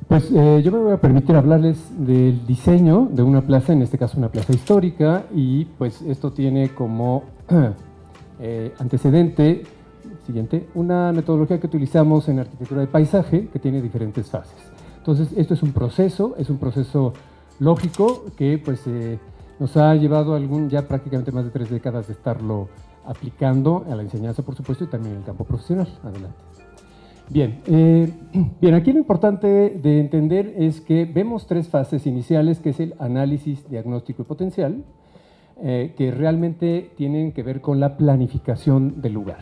Yo me voy a permitir hablarles del diseño de una plaza, en este caso una plaza histórica, y pues esto tiene como antecedente, siguiente, una metodología que utilizamos en arquitectura de paisaje que tiene diferentes fases. Entonces, esto es un proceso lógico que pues nos ha llevado ya prácticamente más de 3 décadas de estarlo aplicando a la enseñanza, por supuesto, y también en el campo profesional. Adelante. Bien, aquí lo importante de entender es que vemos 3 fases iniciales, que es el análisis, diagnóstico y potencial, que realmente tienen que ver con la planificación del lugar.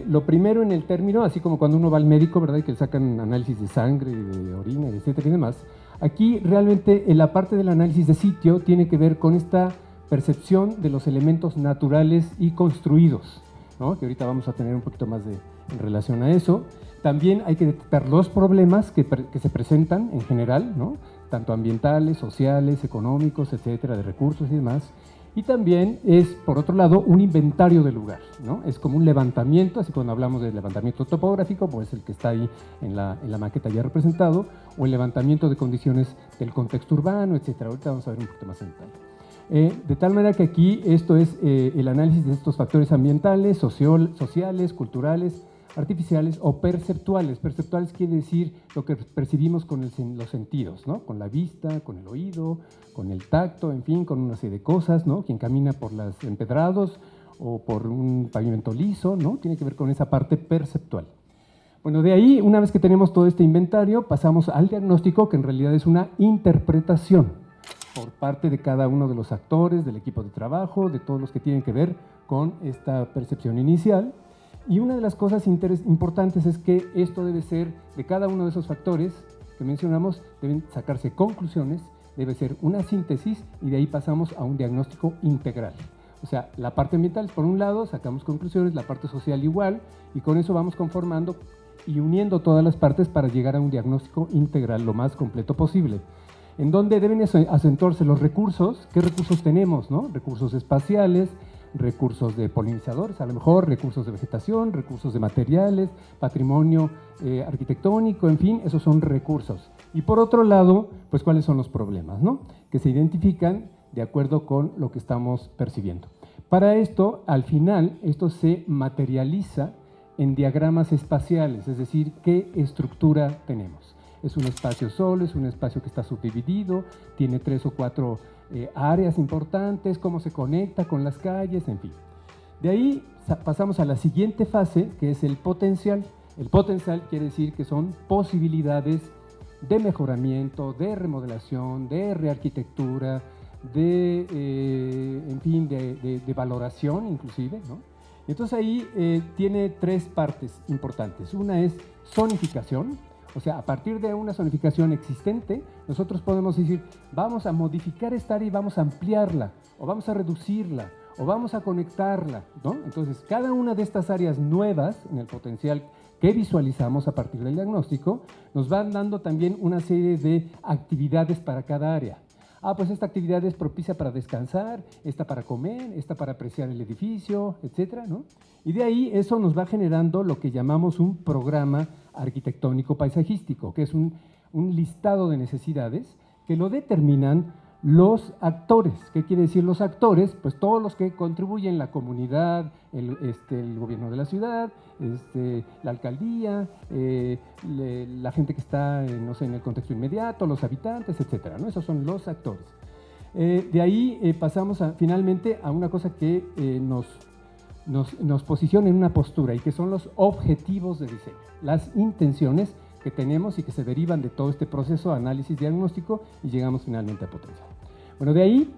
Lo primero en el término, así como cuando uno va al médico, ¿verdad?, y que le sacan análisis de sangre, de orina, etcétera y demás, aquí realmente en la parte del análisis de sitio tiene que ver con esta percepción de los elementos naturales y construidos, ¿no?, que ahorita vamos a tener un poquito más en relación a eso. También hay que detectar los problemas que se presentan en general, ¿no?, tanto ambientales, sociales, económicos, etcétera, de recursos y demás. Y también es, por otro lado, un inventario del lugar, ¿no? Es como un levantamiento, así cuando hablamos de levantamiento topográfico, pues el que está ahí en la maqueta ya representado, o el levantamiento de condiciones del contexto urbano, etcétera. Ahorita vamos a ver un poquito más en detalle. De tal manera que aquí esto es el análisis de estos factores ambientales, sociales, culturales, artificiales o perceptuales. Perceptuales quiere decir lo que percibimos con los sentidos, ¿no?, con la vista, con el oído, con el tacto, en fin, con una serie de cosas, ¿no? Quien camina por los empedrados o por un pavimento liso, ¿no?, tiene que ver con esa parte perceptual. Bueno, de ahí, una vez que tenemos todo este inventario, pasamos al diagnóstico, que en realidad es una interpretación por parte de cada uno de los actores, del equipo de trabajo, de todos los que tienen que ver con esta percepción inicial. Y una de las cosas importantes es que esto debe ser, de cada uno de esos factores que mencionamos, deben sacarse conclusiones, debe ser una síntesis, y de ahí pasamos a un diagnóstico integral. O sea, la parte ambiental, por un lado, sacamos conclusiones, la parte social igual, y con eso vamos conformando y uniendo todas las partes para llegar a un diagnóstico integral lo más completo posible. En donde deben acentuarse los recursos, qué recursos tenemos, ¿no? Recursos espaciales, recursos de polinizadores, a lo mejor recursos de vegetación, recursos de materiales, patrimonio arquitectónico, en fin, esos son recursos. Y por otro lado, pues cuáles son los problemas, ¿no?, que se identifican de acuerdo con lo que estamos percibiendo. Para esto, al final, esto se materializa en diagramas espaciales, es decir, qué estructura tenemos. Es un espacio solo, es un espacio que está subdividido, tiene 3 o 4 áreas importantes, cómo se conecta con las calles, en fin. De ahí pasamos a la siguiente fase, que es el potencial. El potencial quiere decir que son posibilidades de mejoramiento, de remodelación, de rearquitectura, en fin, de valoración inclusive, ¿no? Entonces ahí tiene 3 partes importantes. Una es zonificación. O sea, a partir de una zonificación existente, nosotros podemos decir, vamos a modificar esta área y vamos a ampliarla, o vamos a reducirla, o vamos a conectarla, ¿no? Entonces, cada una de estas áreas nuevas en el potencial que visualizamos a partir del diagnóstico, nos van dando también una serie de actividades para cada área. Pues esta actividad es propicia para descansar, esta para comer, esta para apreciar el edificio, etcétera, ¿no? Y de ahí eso nos va generando lo que llamamos un programa arquitectónico paisajístico, que es un listado de necesidades que lo determinan los actores. ¿Qué quiere decir los actores? Pues todos los que contribuyen, la comunidad, el gobierno de la ciudad, la alcaldía, la gente que está, no sé, en el contexto inmediato, los habitantes, etcétera, ¿no? Esos son los actores. De ahí pasamos finalmente a una cosa que nos posiciona en una postura, y que son los objetivos de diseño, las intenciones que tenemos y que se derivan de todo este proceso de análisis diagnóstico, y llegamos finalmente a potencial. Bueno, de ahí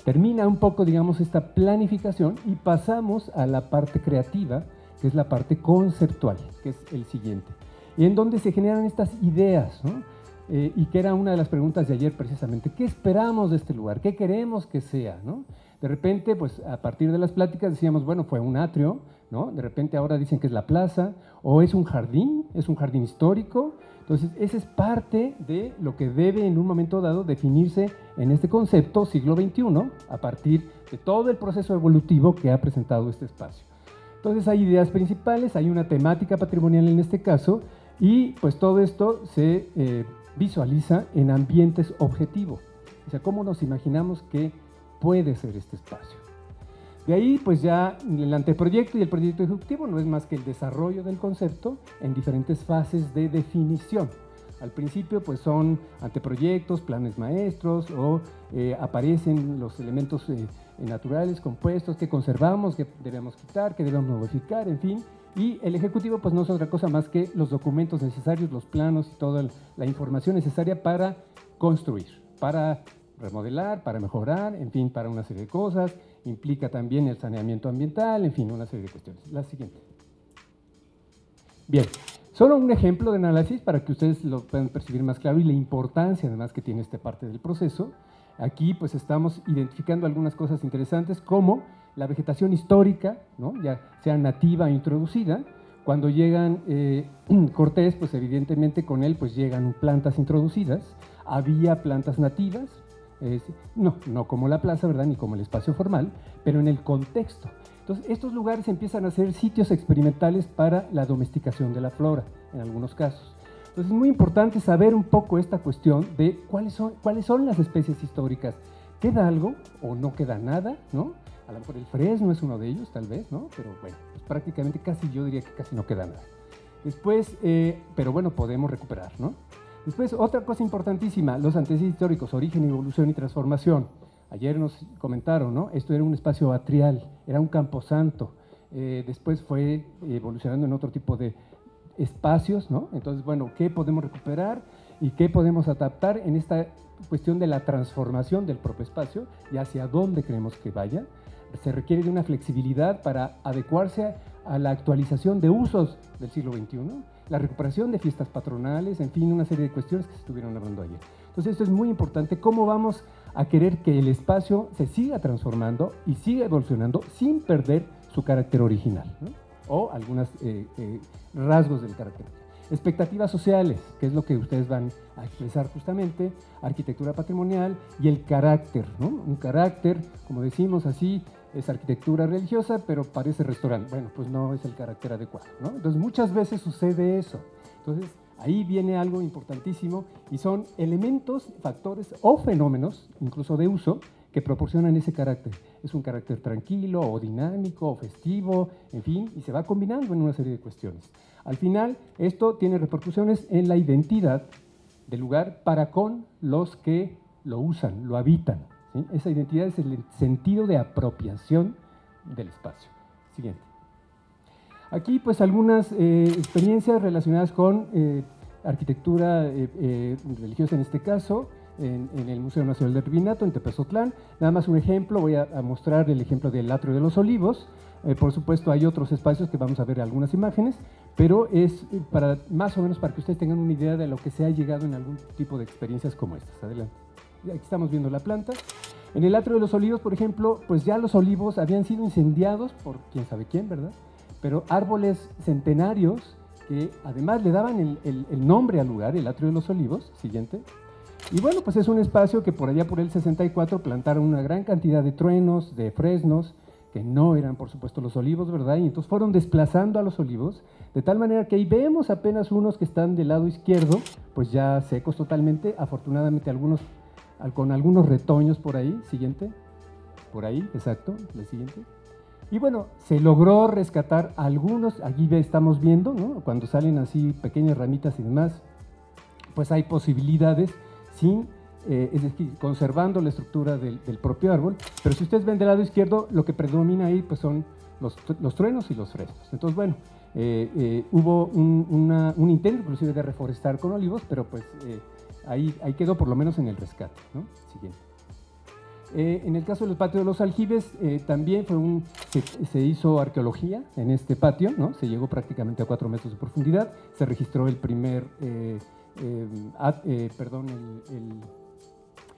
termina un poco, digamos, esta planificación, y pasamos a la parte creativa, que es la parte conceptual, que es el siguiente, y en donde se generan estas ideas, ¿no? Y que era una de las preguntas de ayer precisamente, ¿qué esperamos de este lugar? ¿Qué queremos que sea, ¿no? De repente, pues a partir de las pláticas decíamos, bueno, fue un atrio, ¿no? De repente ahora dicen que es la plaza, o es un jardín histórico. Entonces, esa es parte de lo que debe en un momento dado definirse en este concepto siglo XXI, a partir de todo el proceso evolutivo que ha presentado este espacio. Entonces, hay ideas principales, hay una temática patrimonial en este caso, y pues todo esto se visualiza en ambientes objetivo. O sea, cómo nos imaginamos que puede ser este espacio. De ahí, pues ya el anteproyecto y el proyecto ejecutivo no es más que el desarrollo del concepto en diferentes fases de definición. Al principio, pues son anteproyectos, planes maestros, o aparecen los elementos naturales, compuestos, que conservamos, que debemos quitar, que debemos modificar, en fin. Y el ejecutivo, pues no es otra cosa más que los documentos necesarios, los planos y toda la información necesaria para construir, para remodelar, para mejorar, en fin, para una serie de cosas. Implica también el saneamiento ambiental, en fin, una serie de cuestiones. La siguiente. Bien, solo un ejemplo de análisis para que ustedes lo puedan percibir más claro y la importancia además que tiene esta parte del proceso. Aquí pues estamos identificando algunas cosas interesantes como la vegetación histórica, ¿no? Ya sea nativa o introducida. Cuando llegan Cortés, pues evidentemente con él pues llegan plantas introducidas. Había plantas nativas, no como la plaza, ¿verdad? Ni como el espacio formal, pero en el contexto. Entonces, estos lugares empiezan a ser sitios experimentales para la domesticación de la flora, en algunos casos. Entonces, es muy importante saber un poco esta cuestión de cuáles son las especies históricas. ¿Queda algo o no queda nada, no? A lo mejor el fresno es uno de ellos, tal vez, ¿no? Pero bueno, pues prácticamente yo diría que casi no queda nada. Después, pero bueno, podemos recuperar, ¿no? Después, otra cosa importantísima, los antecedentes históricos, origen, evolución y transformación. Ayer nos comentaron, ¿no? Esto era un espacio atrial, era un camposanto. Después fue evolucionando en otro tipo de espacios, ¿no? Entonces, bueno, ¿qué podemos recuperar y qué podemos adaptar en esta cuestión de la transformación del propio espacio y hacia dónde queremos que vaya? Se requiere de una flexibilidad para adecuarse a la actualización de usos del siglo XXI, la recuperación de fiestas patronales, en fin, una serie de cuestiones que se estuvieron hablando ayer. Entonces, esto es muy importante, cómo vamos a querer que el espacio se siga transformando y siga evolucionando sin perder su carácter original, ¿no? O algunos rasgos del carácter. Expectativas sociales, que es lo que ustedes van a expresar justamente, arquitectura patrimonial y el carácter, ¿no? Un carácter, como decimos así, es arquitectura religiosa, pero parece restaurante. Bueno, pues no es el carácter adecuado, ¿no? Entonces, muchas veces sucede eso. Entonces, ahí viene algo importantísimo y son elementos, factores o fenómenos, incluso de uso, que proporcionan ese carácter. Es un carácter tranquilo o dinámico o festivo, en fin, y se va combinando en una serie de cuestiones. Al final, esto tiene repercusiones en la identidad del lugar para con los que lo usan, lo habitan, ¿sí? Esa identidad es el sentido de apropiación del espacio. Siguiente. Aquí, pues, algunas experiencias relacionadas con arquitectura religiosa en este caso, en el Museo Nacional de Urbinato, en Tepezotlán. Nada más un ejemplo, voy a mostrar el ejemplo del Atrio de los Olivos. Por supuesto, hay otros espacios que vamos a ver algunas imágenes, pero es para más o menos para que ustedes tengan una idea de lo que se ha llegado en algún tipo de experiencias como estas. Adelante. Aquí estamos viendo la planta. En el Atrio de los Olivos, por ejemplo, pues ya los olivos habían sido incendiados por quién sabe quién, ¿verdad? Pero árboles centenarios que además le daban el nombre al lugar, el Atrio de los Olivos. Siguiente. Y bueno, pues es un espacio que por allá por el 64 plantaron una gran cantidad de truenos, de fresnos, que no eran por supuesto los olivos, ¿verdad? Y entonces fueron desplazando a los olivos, de tal manera que ahí vemos apenas unos que están del lado izquierdo, pues ya secos totalmente, afortunadamente algunos con algunos retoños por ahí. Siguiente. Por ahí, exacto, la siguiente. Y bueno, se logró rescatar algunos, aquí estamos viendo, ¿no? Cuando salen así pequeñas ramitas y demás, pues hay posibilidades es decir, conservando la estructura del propio árbol, pero si ustedes ven del lado izquierdo, lo que predomina ahí pues son los truenos y los fresnos. Entonces, bueno, hubo un intento inclusive de reforestar con olivos, pero pues ahí quedó por lo menos en el rescate, ¿no? Siguiente. En el caso del patio de los aljibes, también se hizo arqueología en este patio, ¿no? Se llegó prácticamente a 4 metros de profundidad, se registró el primer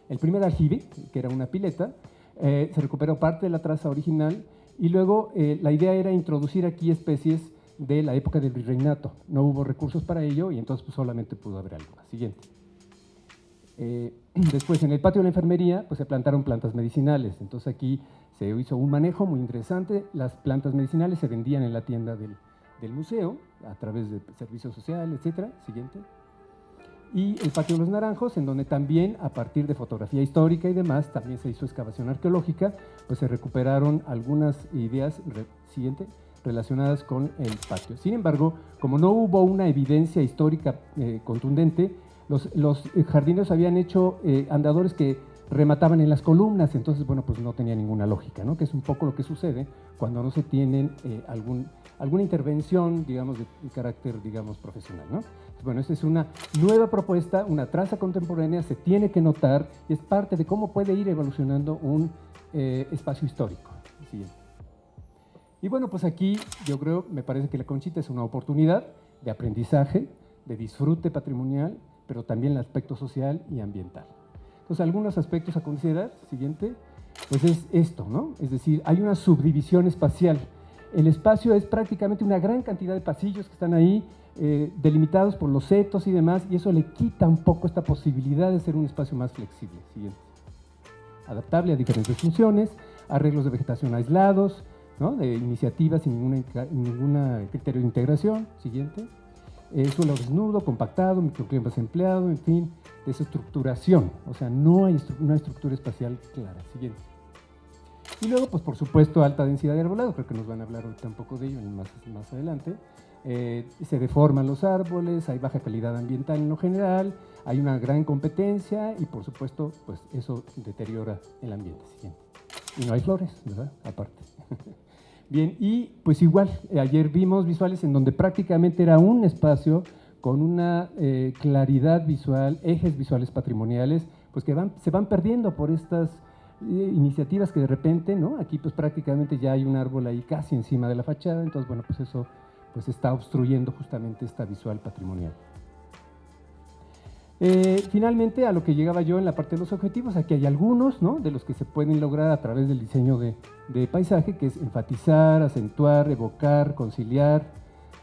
el primer aljibe, que era una pileta, se recuperó parte de la traza original y luego la idea era introducir aquí especies de la época del virreinato. No hubo recursos para ello y entonces pues, solamente pudo haber algunas. Siguiente. Después, en el patio de la enfermería, pues se plantaron plantas medicinales. Entonces aquí se hizo un manejo muy interesante. Las plantas medicinales se vendían en la tienda del museo a través de servicios sociales, etcétera. Siguiente. y el Patio de los Naranjos, en donde también, a partir de fotografía histórica y demás, también se hizo excavación arqueológica, pues se recuperaron algunas ideas relacionadas con el patio. Sin embargo, como no hubo una evidencia histórica contundente, los jardineros habían hecho andadores que remataban en las columnas, entonces, bueno, pues no tenía ninguna lógica, ¿no? Que es un poco lo que sucede cuando no se tienen alguna intervención, digamos, de carácter, digamos, profesional, ¿no? Bueno, esta es una nueva propuesta, una traza contemporánea, se tiene que notar, y es parte de cómo puede ir evolucionando un espacio histórico. Siguiente. Y bueno, pues aquí yo creo, me parece que la Conchita es una oportunidad de aprendizaje, de disfrute patrimonial, pero también el aspecto social y ambiental. Entonces, algunos aspectos a considerar, siguiente, pues es esto, ¿no? Es decir, hay una subdivisión espacial. El espacio es prácticamente una gran cantidad de pasillos que están ahí, delimitados por los setos y demás, y eso le quita un poco esta posibilidad de ser un espacio más flexible. Siguiente. Adaptable a diferentes funciones, arreglos de vegetación aislados, ¿no? De iniciativas sin ningún criterio de integración. Siguiente. Suelo desnudo, compactado, microclimas empleado, en fin, desestructuración, o sea, no hay una estructura espacial clara. Siguiente. Y luego, pues por supuesto, alta densidad de arbolado, creo que nos van a hablar ahorita un poco de ello más adelante. Se deforman los árboles, hay baja calidad ambiental en lo general, hay una gran competencia y por supuesto, pues eso deteriora el ambiente. Siguiente. Y no hay flores, ¿verdad? Aparte. Bien, y pues igual, ayer vimos visuales en donde prácticamente era un espacio con una claridad visual, ejes visuales patrimoniales, pues que se van perdiendo por estas iniciativas que de repente, ¿no? Aquí pues prácticamente ya hay un árbol ahí casi encima de la fachada, entonces bueno, pues eso pues está obstruyendo justamente esta visual patrimonial. Finalmente, a lo que llegaba yo en la parte de los objetivos, aquí hay algunos, ¿no? De los que se pueden lograr a través del diseño de paisaje, que es enfatizar, acentuar, evocar, conciliar,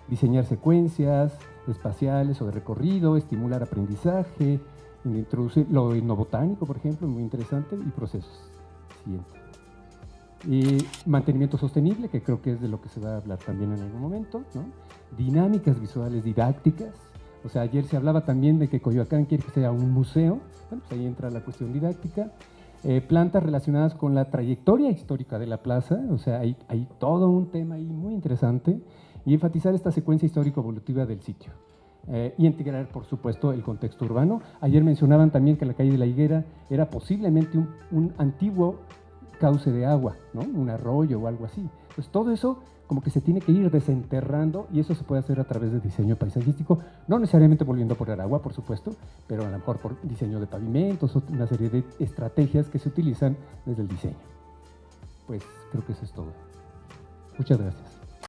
diseñar secuencias espaciales o de recorrido, estimular aprendizaje, introducir lo etnobotánico, por ejemplo, muy interesante, y procesos. Siguiente. Mantenimiento sostenible, que creo que es de lo que se va a hablar también en algún momento, ¿no? Dinámicas visuales didácticas. O sea, ayer se hablaba también de que Coyoacán quiere que sea un museo, bueno, pues ahí entra la cuestión didáctica. Plantas relacionadas con la trayectoria histórica de la plaza, o sea, hay todo un tema ahí muy interesante, y enfatizar esta secuencia histórico-evolutiva del sitio. Y integrar, por supuesto, el contexto urbano. Ayer mencionaban también que la calle de la Higuera era posiblemente un antiguo cauce de agua, ¿no? Un arroyo o algo así. Entonces, todo eso como que se tiene que ir desenterrando, y eso se puede hacer a través de diseño paisajístico, no necesariamente volviendo a poner agua, por supuesto, pero a lo mejor por diseño de pavimentos, una serie de estrategias que se utilizan desde el diseño. Pues creo que eso es todo. Muchas gracias.